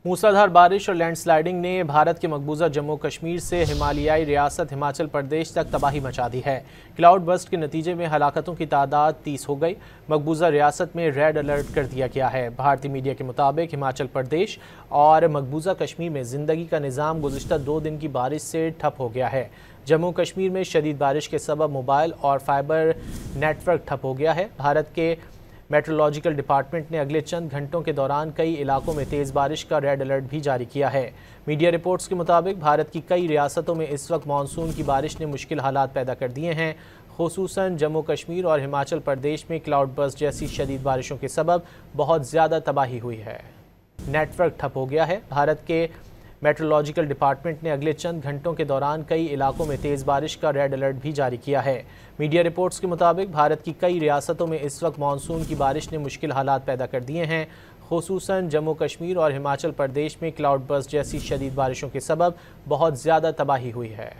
मूसलाधार बारिश और लैंडस्लाइडिंग ने भारत के मकबूजा जम्मू कश्मीर से हिमालयाई रियासत हिमाचल प्रदेश तक तबाही मचा दी है। क्लाउड बर्स्ट के नतीजे में हलाकतों की तादाद 30 हो गई। मकबूजा रियासत में रेड अलर्ट कर दिया गया है। भारतीय मीडिया के मुताबिक हिमाचल प्रदेश और मकबूजा कश्मीर में जिंदगी का निज़ाम गुज़िश्ता 2 दिन की बारिश से ठप हो गया है। जम्मू कश्मीर में शदीद बारिश के सबब मोबाइल और फाइबर नेटवर्क ठप हो गया है। भारत के मेट्रोलॉजिकल डिपार्टमेंट ने अगले चंद घंटों के दौरान कई इलाकों में तेज़ बारिश का रेड अलर्ट भी जारी किया है। मीडिया रिपोर्ट्स के मुताबिक भारत की कई रियासतों में इस वक्त मानसून की बारिश ने मुश्किल हालात पैदा कर दिए हैं। खुसूसन जम्मू कश्मीर और हिमाचल प्रदेश में क्लाउड बर्स्ट जैसी शदीद बारिशों के सबब बहुत ज़्यादा तबाही हुई है। नेटवर्क ठप हो गया है। भारत के मेट्रोलॉजिकल डिपार्टमेंट ने अगले चंद घंटों के दौरान कई इलाकों में तेज़ बारिश का रेड अलर्ट भी जारी किया है। मीडिया रिपोर्ट्स के मुताबिक भारत की कई रियासतों में इस वक्त मानसून की बारिश ने मुश्किल हालात पैदा कर दिए हैं। खुसूसन जम्मू कश्मीर और हिमाचल प्रदेश में क्लाउड बर्स्ट जैसी शदीद बारिशों के सबब बहुत ज़्यादा तबाही हुई है।